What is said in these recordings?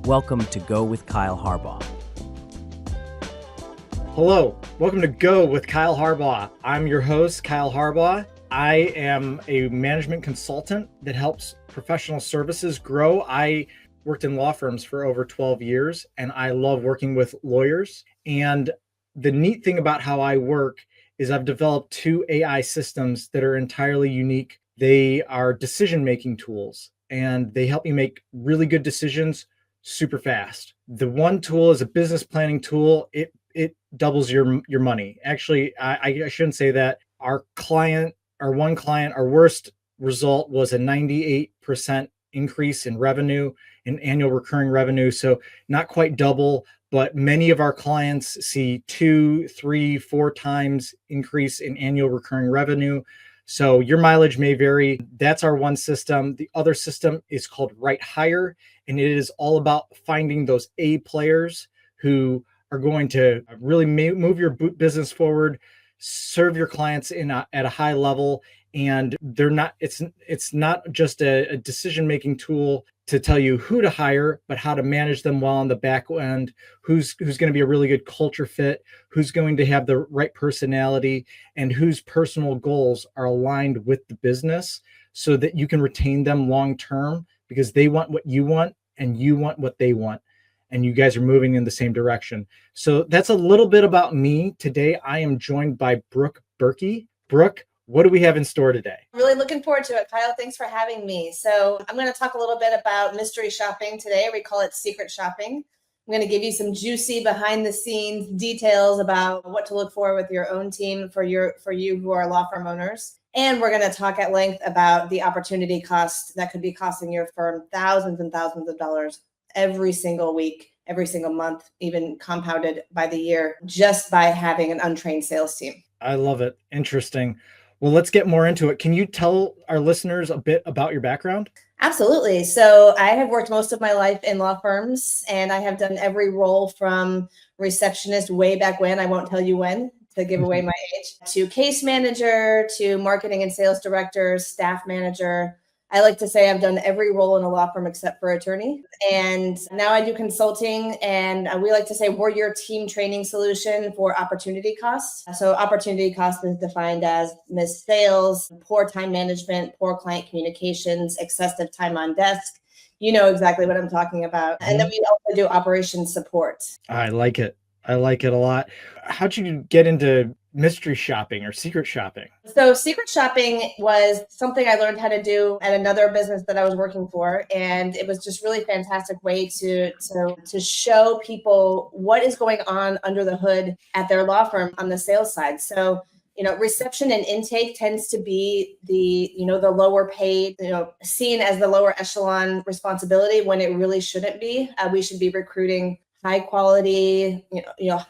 Welcome to Go with Kyle Harbaugh. Hello, welcome to Go with Kyle Harbaugh. I'm your host, Kyle Harbaugh. I am a management consultant that helps professional services grow. I worked in law firms for over 12 years, and I love working with lawyers. And the neat thing about how I work is I've developed two AI systems that are entirely unique. They are decision-making tools, and they help me make really good decisions super fast. The one tool is a business planning tool. It doubles your money. Actually, I shouldn't say that. Our worst result was a 98% increase in revenue, in annual recurring revenue. So not quite double, but many of our clients see 2, 3, 4 times increase in annual recurring revenue. So your mileage may vary. That's our one system. The other system is called Right Hire, and it is all about finding those A players who are going to really move your business forward, serve your clients at a high level. And it's not just a decision-making tool to tell you who to hire, but how to manage them well on the back end, who's going to be a really good culture fit, who's going to have the right personality, and whose personal goals are aligned with the business so that you can retain them long-term, because they want what you want and you want what they want, and you guys are moving in the same direction. So that's a little bit about me. Today, I am joined by Brooke Birkey. Brooke, what do we have in store today? Really looking forward to it, Kyle. Thanks for having me. So I'm going to talk a little bit about mystery shopping today. We call it secret shopping. I'm going to give you some juicy behind the scenes details about what to look for with your own team for you who are law firm owners. And we're going to talk at length about the opportunity cost that could be costing your firm thousands and thousands of dollars every single week, every single month, even compounded by the year, just by having an untrained sales team. I love it. Interesting. Well, let's get more into it. Can you tell our listeners a bit about your background? Absolutely. So I have worked most of my life in law firms, and I have done every role from receptionist way back when, I won't tell you when, to give away my age, to case manager, to marketing and sales director, staff manager. I like to say I've done every role in a law firm except for attorney. And now I do consulting, and we like to say we're your team training solution for opportunity costs. So opportunity cost is defined as missed sales, poor time management, poor client communications, excessive time on desk. You know exactly what I'm talking about. And then we also do operations support. I like it. I like it a lot. How'd you get into mystery shopping or secret shopping? So secret shopping was something I learned how to do at another business that I was working for. And it was just really fantastic way to show people what is going on under the hood at their law firm on the sales side. So, reception and intake tends to be the lower paid, seen as the lower echelon responsibility when it really shouldn't be. We should be recruiting high quality,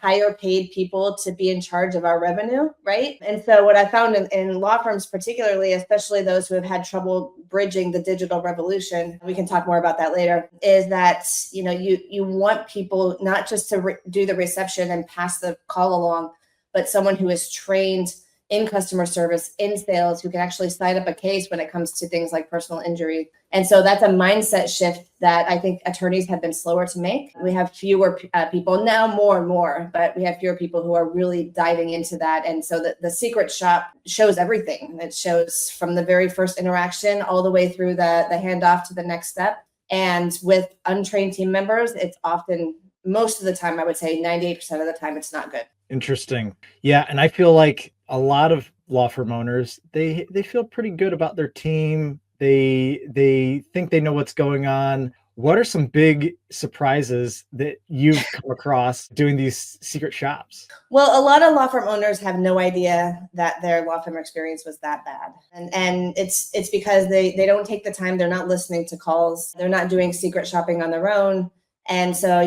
higher paid people to be in charge of our revenue, right? And so what I found in law firms, particularly, especially those who have had trouble bridging the digital revolution, we can talk more about that later, is that, you want people not just to do the reception and pass the call along, but someone who is trained in customer service, in sales, who can actually sign up a case when it comes to things like personal injury. And so that's a mindset shift that I think attorneys have been slower to make. We have fewer people now, more and more, but we have fewer people who are really diving into that. And so the secret shop shows everything. It shows from the very first interaction all the way through the handoff to the next step. And with untrained team members, it's often, most of the time, I would say 98% of the time, it's not good. Interesting. Yeah. And I feel like a lot of law firm owners, they feel pretty good about their team. They think they know what's going on. What are some big surprises that you've come across doing these secret shops? Well, a lot of law firm owners have no idea that their law firm experience was that bad. And it's because they don't take the time. They're not listening to calls. They're not doing secret shopping on their own. And so,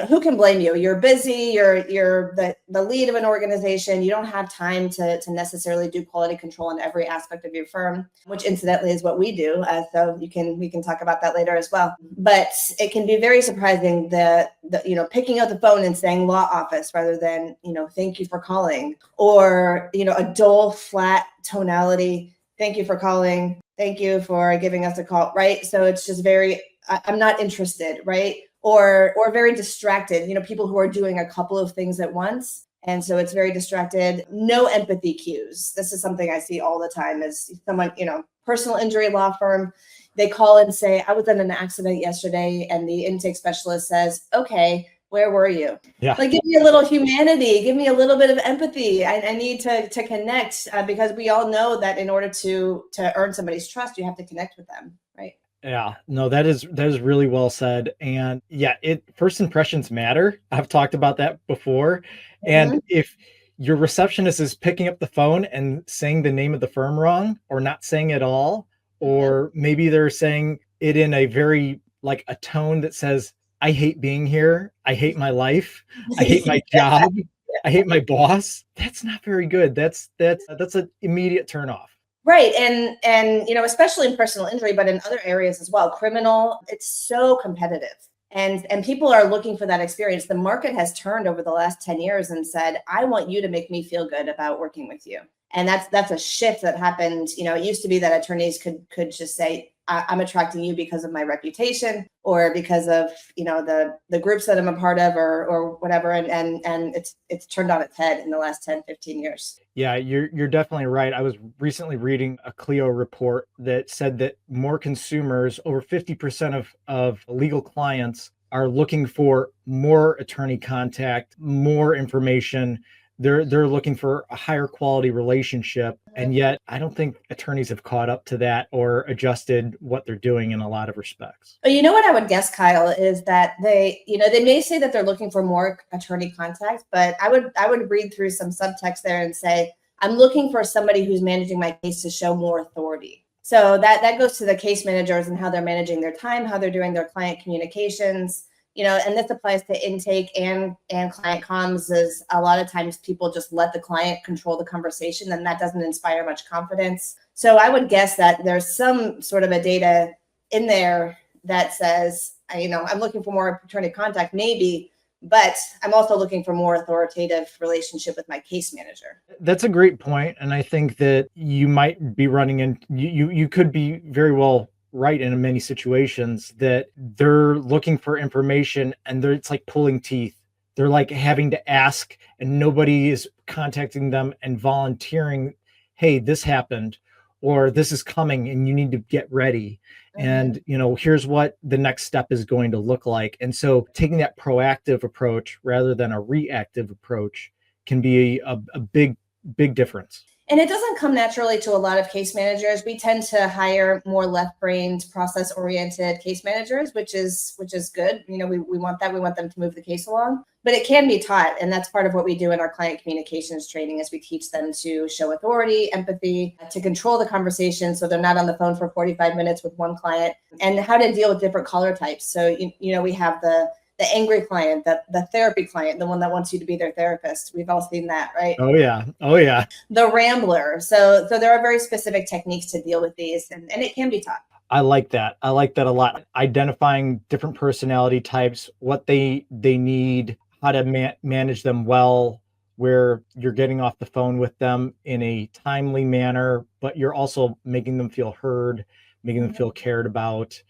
who can blame you? You're busy, you're the lead of an organization. You don't have time to necessarily do quality control in every aspect of your firm, which incidentally is what we do. So we can talk about that later as well. But it can be very surprising that picking up the phone and saying law office rather than, thank you for calling, or, a dull, flat tonality. Thank you for calling. Thank you for giving us a call, right? So it's just very I'm not interested, right? Or very distracted, people who are doing a couple of things at once. And so it's very distracted. No empathy cues. This is something I see all the time is someone, personal injury law firm, they call and say, I was in an accident yesterday, and the intake specialist says, okay, where were you? Yeah. Like, give me a little humanity, give me a little bit of empathy. I need to connect because we all know that in order to earn somebody's trust, you have to connect with them, right? Yeah, no, that is really well said. And yeah, first impressions matter. I've talked about that before. And if your receptionist is picking up the phone and saying the name of the firm wrong or not saying it all, or maybe they're saying it in a very like a tone that says, I hate being here, I hate my life, I hate my job, I hate my boss. That's not very good. That's an immediate turnoff. Right. And especially in personal injury, but in other areas as well, criminal, it's so competitive. And people are looking for that experience. The market has turned over the last 10 years and said, I want you to make me feel good about working with you. And that's a shift that happened. It used to be that attorneys could just say, I'm attracting you because of my reputation or because of, the groups that I'm a part of or whatever. And it's turned on its head in the last 10, 15 years. Yeah, you're definitely right. I was recently reading a Clio report that said that more consumers, over 50% of legal clients, are looking for more attorney contact, more information. They're looking for a higher quality relationship. And yet I don't think attorneys have caught up to that or adjusted what they're doing in a lot of respects. But you know what I would guess, Kyle, is that they may say that they're looking for more attorney contact, but I would read through some subtext there and say, I'm looking for somebody who's managing my case to show more authority. So that goes to the case managers and how they're managing their time, how they're doing their client communications. And this applies to intake and client comms. Is a lot of times people just let the client control the conversation, and that doesn't inspire much confidence. So I would guess that there's some sort of a data in there that says, I'm looking for more attorney contact, maybe, but I'm also looking for more authoritative relationship with my case manager. That's a great point, and I think that you might be running in. You could be very well right in many situations that they're looking for information and it's like pulling teeth. They're like having to ask and nobody is contacting them and volunteering, hey, this happened or this is coming and you need to get ready. And here's what the next step is going to look like. And so taking that proactive approach rather than a reactive approach can be a big difference. And it doesn't come naturally to a lot of case managers. We tend to hire more left-brained, process-oriented case managers, which is good. We want that. We want them to move the case along. But it can be taught, and that's part of what we do in our client communications training is we teach them to show authority, empathy, to control the conversation so they're not on the phone for 45 minutes with one client, and how to deal with different caller types. So, we have the angry client, the therapy client, the one that wants you to be their therapist. We've all seen that, right? Oh yeah. The rambler. So there are very specific techniques to deal with these, and it can be taught. I like that a lot. Identifying different personality types, what they need, how to manage them well, where you're getting off the phone with them in a timely manner, but you're also making them feel heard, making them feel cared about.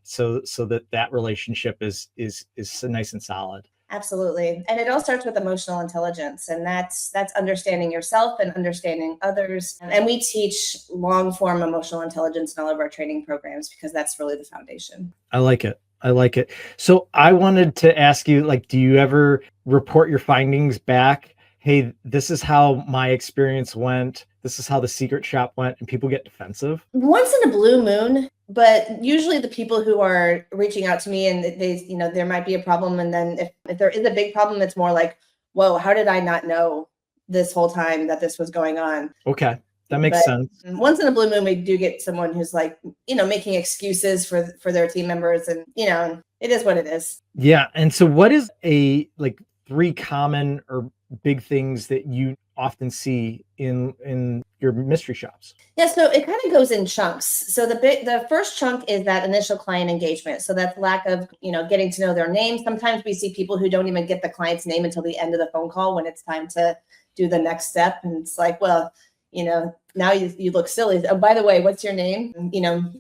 So that relationship is nice and solid. Absolutely. And it all starts with emotional intelligence, and that's understanding yourself and understanding others. And we teach long form emotional intelligence in all of our training programs because that's really the foundation. I like it. So I wanted to ask you, do you ever report your findings back? Hey, this is how my experience went. This is how the secret shop went, and people get defensive? Once in a blue moon, but usually the people who are reaching out to me and they, there might be a problem. And then if there is a big problem, it's more like, whoa, how did I not know this whole time that this was going on? Okay. That makes sense. Once in a blue moon, we do get someone who's making excuses for their team members, and, it is what it is. Yeah. And so what is a 3 common or big things that you often see in your mystery shops? Yeah, so it kind of goes in chunks. So the first chunk is that initial client engagement. So that's lack of, getting to know their name. Sometimes we see people who don't even get the client's name until the end of the phone call when it's time to do the next step. And it's like, well, now you look silly. Oh, by the way, what's your name?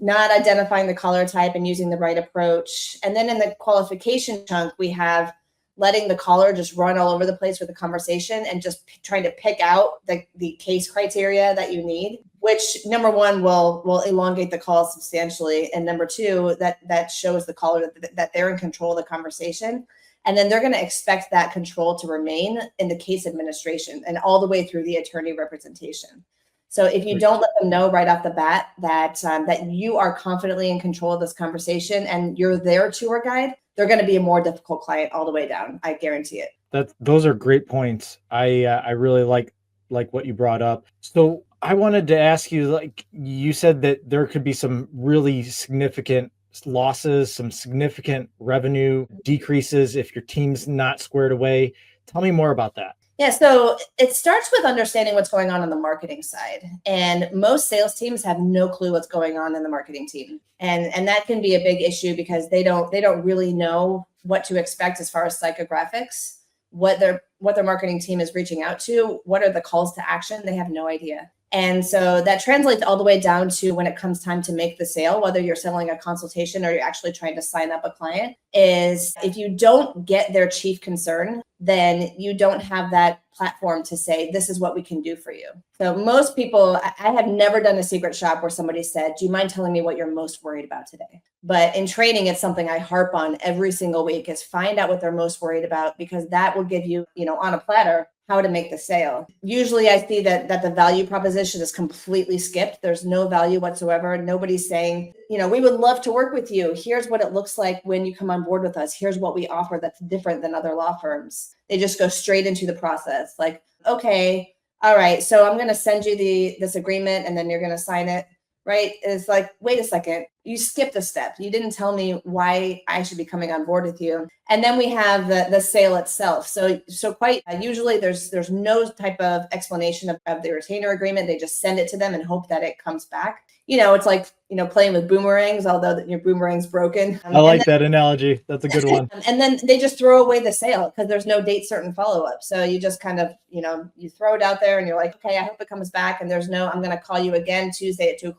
Not identifying the caller type and using the right approach. And then in the qualification chunk, we have letting the caller just run all over the place with the conversation and just trying to pick out the case criteria that you need, which number one will elongate the call substantially. And number two, that shows the caller that they're in control of the conversation. And then they're going to expect that control to remain in the case administration and all the way through the attorney representation. So if you don't let them know right off the bat that you are confidently in control of this conversation and you're their tour guide, they're going to be a more difficult client all the way down. I guarantee it. Those are great points. I really like what you brought up. So I wanted to ask you, like you said that there could be some really significant losses, some significant revenue decreases if your team's not squared away. Tell me more about that. Yeah, so it starts with understanding what's going on the marketing side. And most sales teams have no clue what's going on in the marketing team. And that can be a big issue because they don't really know what to expect as far as psychographics, what their marketing team is reaching out to, what are the calls to action. They have no idea. And so that translates all the way down to when it comes time to make the sale, whether you're selling a consultation or you're actually trying to sign up a client, is if you don't get their chief concern, then you don't have that platform to say, this is what we can do for you. So most people, I have never done a secret shop where somebody said, do you mind telling me what you're most worried about today? But in training, it's something I harp on every single week is find out what they're most worried about, because that will give you, on a platter, how to make the sale. Usually I see that the value proposition is completely skipped. There's no value whatsoever. Nobody's saying, we would love to work with you. Here's what it looks like when you come on board with us. Here's what we offer that's different than other law firms. They just go straight into the process. Like, okay, all right, so I'm going to send you this agreement and then you're going to sign it, right? It's like, wait a second, you skipped a step. You didn't tell me why I should be coming on board with you. And then we have the sale itself. So quite usually there's no type of explanation of the retainer agreement. They just send it to them and hope that it comes back. It's like, playing with boomerangs, although your boomerang's broken. I like that analogy. That's a good one. And then they just throw away the sale because there's no date certain follow-up. So you just kind of, you throw it out there and you're like, okay, I hope it comes back. And there's no, I'm going to call you again Tuesday at 2:00.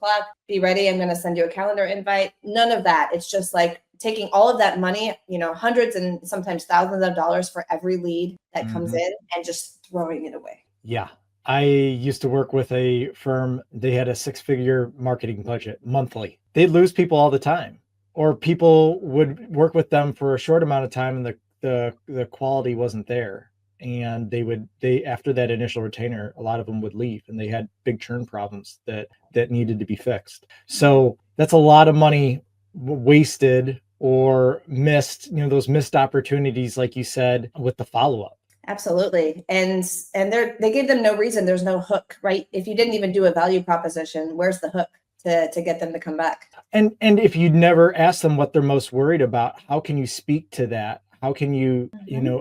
Be ready. I'm going to send you a calendar invite. None of that. It's just like taking all of that money, hundreds and sometimes thousands of dollars for every lead that comes in and just throwing it away. Yeah. I used to work with a firm. They had a 6-figure marketing budget monthly. They'd lose people all the time, or people would work with them for a short amount of time and the quality wasn't there. And they after that initial retainer, a lot of them would leave and they had big churn problems that needed to be fixed. So that's a lot of money wasted or missed, those missed opportunities, like you said, with the follow-up. Absolutely. And they gave them no reason. There's no hook, right? If you didn't even do a value proposition, where's the hook to get them to come back? And if you'd never asked them what they're most worried about, how can you speak to that? How can you,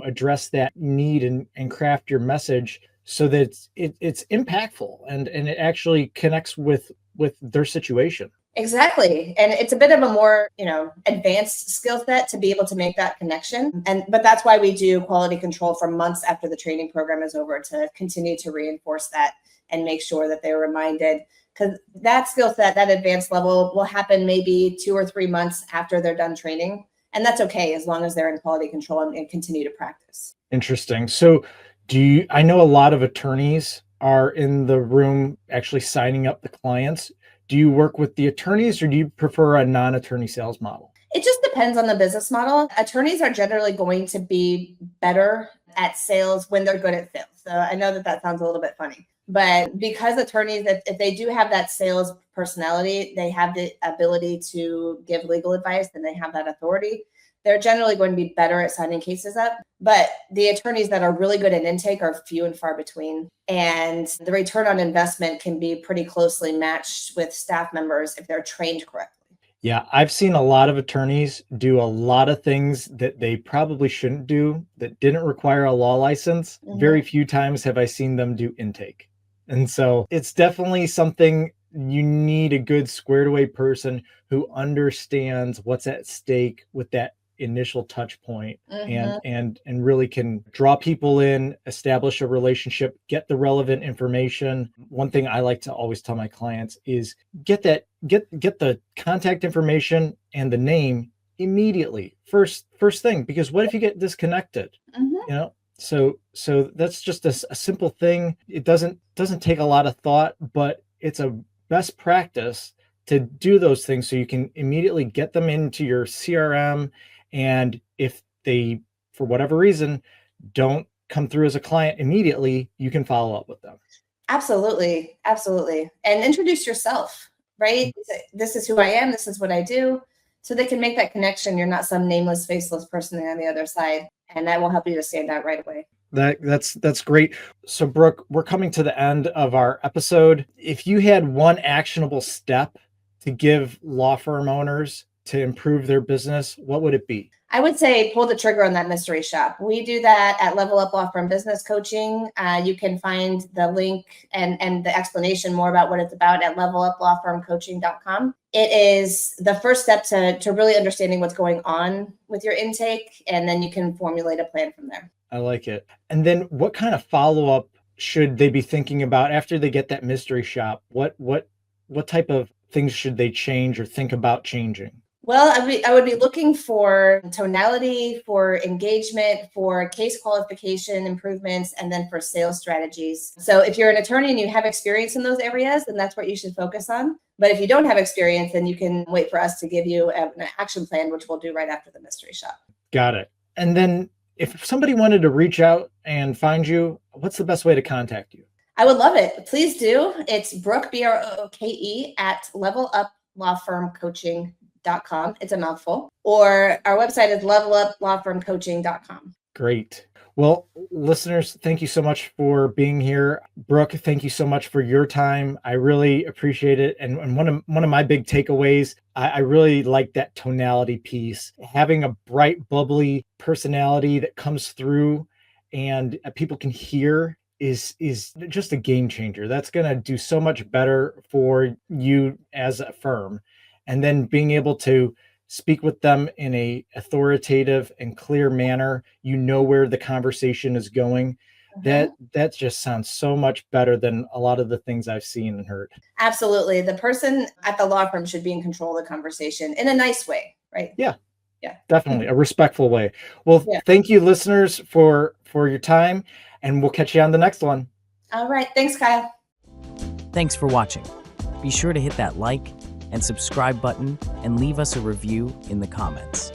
address that need and craft your message so that it's impactful and it actually connects with their situation? Exactly. And it's a bit of a more, advanced skill set to be able to make that connection. But that's why we do quality control for months after the training program is over, to continue to reinforce that and make sure that they're reminded, because that skill set, that advanced level, will happen maybe 2 or 3 months after they're done training. And that's okay, as long as they're in quality control and continue to practice. Interesting. So I know a lot of attorneys are in the room actually signing up the clients. Do you work with the attorneys or do you prefer a non-attorney sales model? It just depends on the business model. Attorneys are generally going to be better at sales when they're good at sales. So I know that sounds a little bit funny, but because attorneys, if they do have that sales personality, they have the ability to give legal advice and they have that authority, they're generally going to be better at signing cases up. But the attorneys that are really good at intake are few and far between. And the return on investment can be pretty closely matched with staff members if they're trained correctly. Yeah, I've seen a lot of attorneys do a lot of things that they probably shouldn't do that didn't require a law license. Very few times have I seen them do intake. And so it's definitely something you need, a good squared away person who understands what's at stake with that initial touch point Mhm. and really can draw people in, establish a relationship, get the relevant information. One thing I like to always tell my clients is get the contact information and the name immediately, first thing, because what if you get disconnected? Mhm. You know, so that's just a simple thing. It doesn't take a lot of thought, but it's a best practice to do those things so you can immediately get them into your CRM. And if they, for whatever reason, don't come through as a client immediately, you can follow up with them. Absolutely. Absolutely. And introduce yourself, right? This is who I am. This is what I do. So they can make that connection. You're not some nameless, faceless person on the other side. And that will help you to stand out right away. That's great. So Brooke, we're coming to the end of our episode. If you had one actionable step to give law firm owners to improve their business, what would it be? I would say pull the trigger on that mystery shop. We do that at Level Up Law Firm Business Coaching. You can find the link and the explanation more about what it's about at leveluplawfirmcoaching.com. It is the first step to really understanding what's going on with your intake, and then you can formulate a plan from there. I like it. And then what kind of follow-up should they be thinking about after they get that mystery shop? What type of things should they change or think about changing? Well, I would be looking for tonality, for engagement, for case qualification improvements, and then for sales strategies. So if you're an attorney and you have experience in those areas, then that's what you should focus on. But if you don't have experience, then you can wait for us to give you an action plan, which we'll do right after the mystery shop. Got it. And then if somebody wanted to reach out and find you, what's the best way to contact you? I would love it. Please do. It's Brooke, Brooke, at leveluplawfirmcoaching.com. It's a mouthful. Or our website is leveluplawfirmcoaching.com. Great. Well, listeners, thank you so much for being here. Brooke, thank you so much for your time. I really appreciate it. And one of my big takeaways, I really like that tonality piece. Having a bright, bubbly personality that comes through and people can hear is just a game changer. That's going to do so much better for you as a firm. And then being able to speak with them in a authoritative and clear manner, you know where the conversation is going. Mhm. That just sounds so much better than a lot of the things I've seen and heard. Absolutely. The person at the law firm should be in control of the conversation in a nice way, right? Yeah, Yeah. definitely a respectful way. Well, Yeah. thank you, listeners, for your time, and we'll catch you on the next one. All right. Thanks, Kyle. Thanks for watching. Be sure to hit that like and subscribe button and leave us a review in the comments.